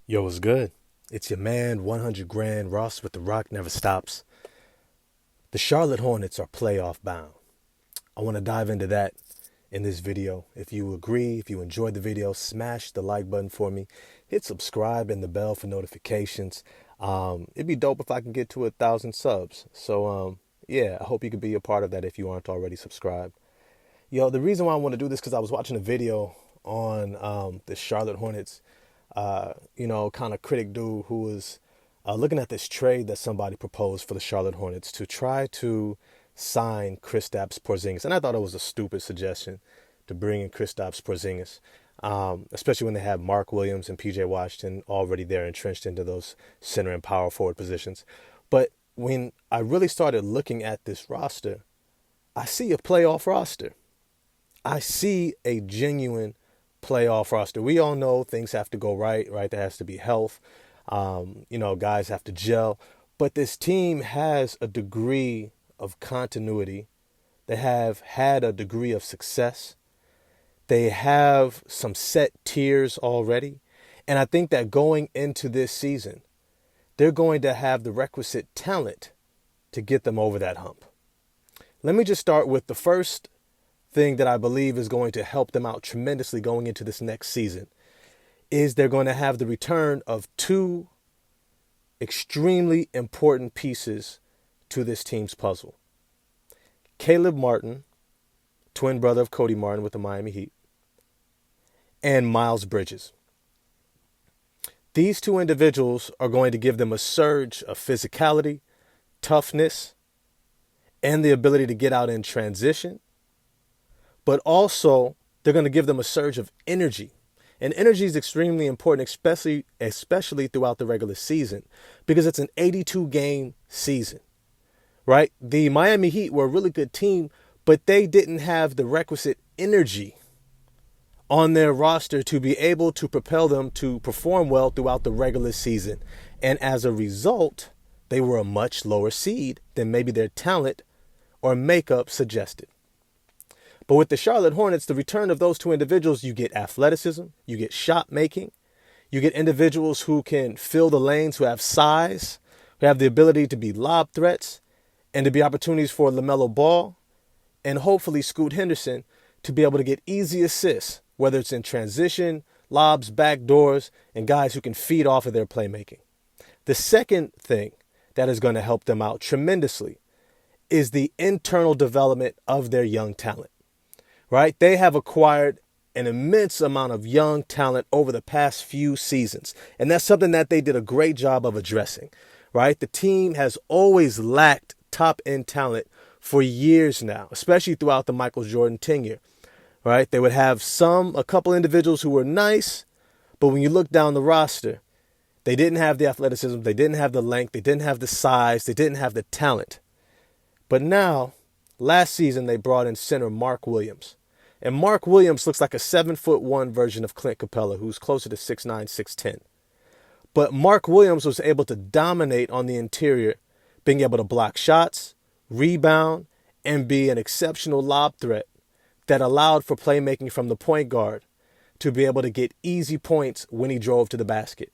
Yo, what's good? It's your man, 100 grand Ross with the Rock Never Stops. The Charlotte Hornets are playoff bound. I want to dive into that in this video. If you agree, if you enjoyed the video, smash the like button for me. Hit subscribe and the bell for notifications. It'd be dope if I can get to 1,000 subs. Yeah, I hope you could be a part of that if you aren't already subscribed. Yo, the reason why I want to do this because I was watching a video on the Charlotte Hornets, kind of critic dude who was looking at this trade that somebody proposed for the Charlotte Hornets to try to sign Kristaps Porzingis. And I thought it was a stupid suggestion to bring in Kristaps Porzingis, especially when they have Mark Williams and PJ Washington already there entrenched into those center and power forward positions. But when I really started looking at this roster, I see a playoff roster. I see a genuine playoff roster. We all know things have to go right? There has to be health. Guys have to gel. But this team has a degree of continuity. They have had a degree of success. They have some set tiers already. And I think that going into this season, they're going to have the requisite talent to get them over that hump. Let me just start with the first thing that I believe is going to help them out tremendously going into this next season is they're going to have the return of two extremely important pieces to this team's puzzle. Caleb Martin, twin brother of Cody Martin with the Miami Heat, and Miles Bridges. These two individuals are going to give them a surge of physicality, toughness, and the ability to get out in transition. But also, they're going to give them a surge of energy. And energy is extremely important, especially throughout the regular season, because it's an 82-game season, right? The Miami Heat were a really good team, but they didn't have the requisite energy on their roster to be able to propel them to perform well throughout the regular season. And as a result, they were a much lower seed than maybe their talent or makeup suggested. But with the Charlotte Hornets, the return of those two individuals, you get athleticism, you get shot making, you get individuals who can fill the lanes, who have size, who have the ability to be lob threats, and to be opportunities for LaMelo Ball, and hopefully Scoot Henderson to be able to get easy assists, whether it's in transition, lobs, back doors, and guys who can feed off of their playmaking. The second thing that is going to help them out tremendously is the internal development of their young talent. Right? They have acquired an immense amount of young talent over the past few seasons. And that's something that they did a great job of addressing. Right? The team has always lacked top-end talent for years now, especially throughout the Michael Jordan tenure. Right? They would have a couple individuals who were nice, but when you look down the roster, they didn't have the athleticism, they didn't have the length, they didn't have the size, they didn't have the talent. But now, last season, they brought in center Mark Williams. And Mark Williams looks like a 7'1" version of Clint Capella, who's closer to 6'9", 6'10". But Mark Williams was able to dominate on the interior, being able to block shots, rebound, and be an exceptional lob threat that allowed for playmaking from the point guard to be able to get easy points when he drove to the basket.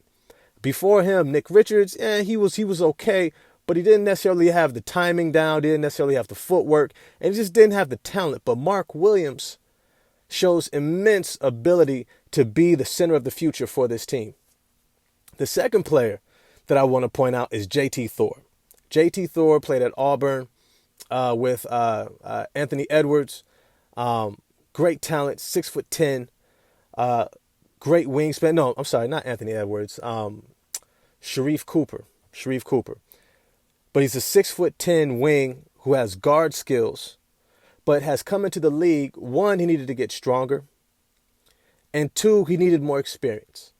Before him, Nick Richards, he was okay, but he didn't necessarily have the timing down, didn't necessarily have the footwork, and he just didn't have the talent. But Mark Williams shows immense ability to be the center of the future for this team. The second player that I want to point out is JT Thor. JT Thor played at Auburn with Anthony Edwards. Great talent, 6'10", great wingspan. No, I'm sorry, not Anthony Edwards. Sharif Cooper. But he's a 6'10" wing who has guard skills, but has come into the league. One, he needed to get stronger. And two, he needed more experience.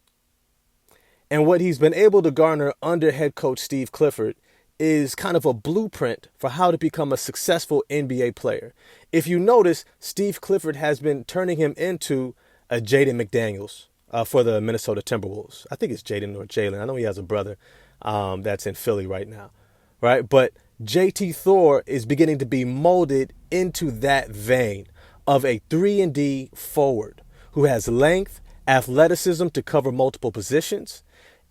And what he's been able to garner under head coach Steve Clifford is kind of a blueprint for how to become a successful NBA player. If you notice, Steve Clifford has been turning him into a Jaden McDaniels for the Minnesota Timberwolves. I think it's Jaden or Jalen. I know he has a brother that's in Philly right now. Right? But JT Thor is beginning to be molded into that vein of a 3-and-D forward who has length, athleticism to cover multiple positions,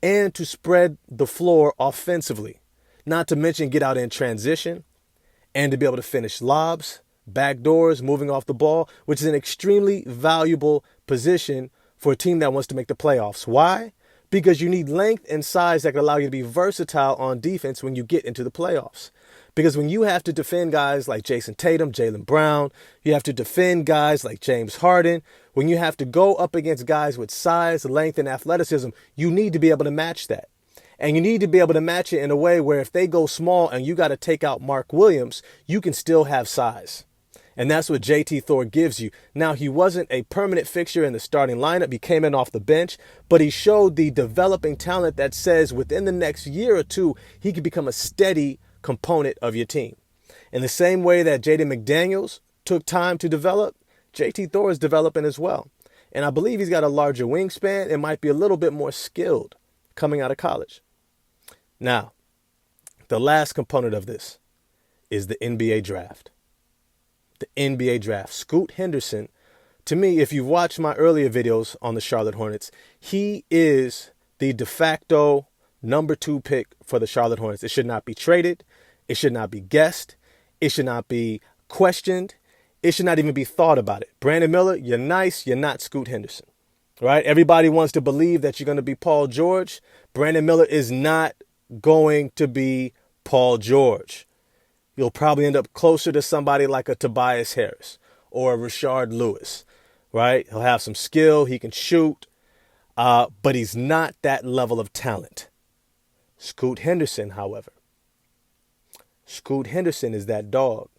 and to spread the floor offensively. Not to mention get out in transition and to be able to finish lobs, back doors, moving off the ball, which is an extremely valuable position for a team that wants to make the playoffs. Why? Because you need length and size that can allow you to be versatile on defense when you get into the playoffs. Because when you have to defend guys like Jason Tatum, Jaylen Brown, you have to defend guys like James Harden, when you have to go up against guys with size, length, and athleticism, you need to be able to match that. And you need to be able to match it in a way where if they go small and you got to take out Mark Williams, you can still have size. And that's what JT Thor gives you. Now, he wasn't a permanent fixture in the starting lineup. He came in off the bench, but he showed the developing talent that says within the next year or two, he could become a steady component of your team. In the same way that Jaden McDaniels took time to develop, JT Thor is developing as well. And I believe he's got a larger wingspan and might be a little bit more skilled coming out of college. Now, the last component of this is the NBA draft. The NBA draft. Scoot Henderson, to me, if you've watched my earlier videos on the Charlotte Hornets, he is the de facto number 2 pick for the Charlotte Hornets. It should not be traded. It should not be guessed. It should not be questioned. It should not even be thought about it. Brandon Miller, you're nice. You're not Scoot Henderson. Right? Everybody wants to believe that you're going to be Paul George. Brandon Miller is not going to be Paul George. You'll probably end up closer to somebody like a Tobias Harris or a Rashard Lewis, right? He'll have some skill. He can shoot, but he's not that level of talent. Scoot Henderson, however, Scoot Henderson is that dog,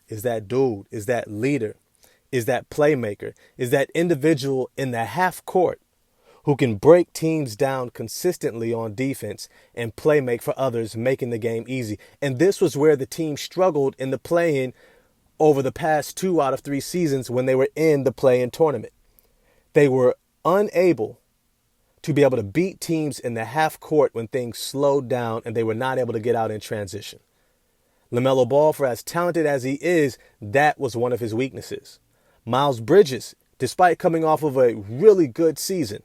is that dude, is that leader, is that playmaker, is that individual in the half court who can break teams down consistently on defense and play make for others, making the game easy. And this was where the team struggled in the play-in over the past 2 out of 3 seasons when they were in the play-in tournament. They were unable to be able to beat teams in the half court when things slowed down and they were not able to get out in transition. LaMelo Ball, for as talented as he is, that was one of his weaknesses. Miles Bridges, despite coming off of a really good season,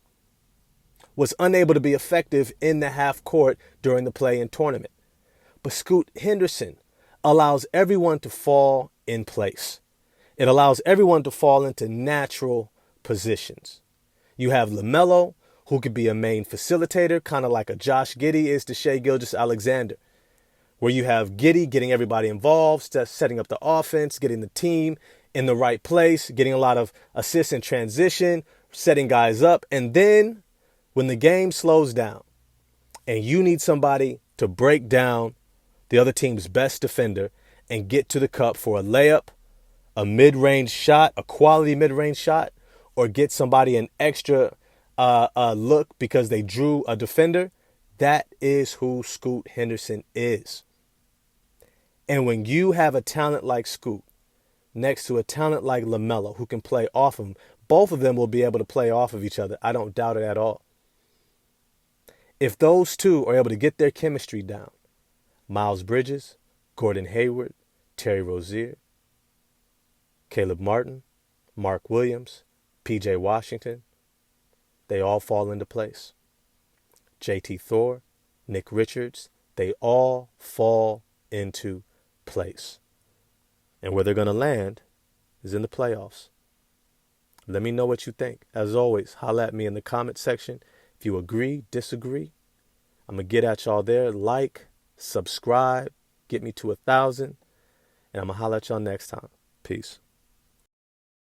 was unable to be effective in the half court during the play-in tournament. But Scoot Henderson allows everyone to fall in place. It allows everyone to fall into natural positions. You have LaMelo, who could be a main facilitator, kind of like a Josh Giddey is to Shai Gilgeous-Alexander, where you have Giddey getting everybody involved, setting up the offense, getting the team in the right place, getting a lot of assists in transition, setting guys up, and then when the game slows down and you need somebody to break down the other team's best defender and get to the cup for a layup, a mid-range shot, a quality mid-range shot, or get somebody an extra look because they drew a defender, that is who Scoot Henderson is. And when you have a talent like Scoot next to a talent like LaMelo who can play off him, both of them will be able to play off of each other. I don't doubt it at all. If those two are able to get their chemistry down, Miles Bridges, Gordon Hayward, Terry Rozier, Caleb Martin, Mark Williams, P.J. Washington, they all fall into place. JT Thor, Nick Richards, they all fall into place. And where they're going to land is in the playoffs. Let me know what you think. As always, holla at me in the comment section. If you agree, disagree, I'm going to get at y'all there. Like, subscribe, get me to 1,000, and I'm going to holla at y'all next time. Peace.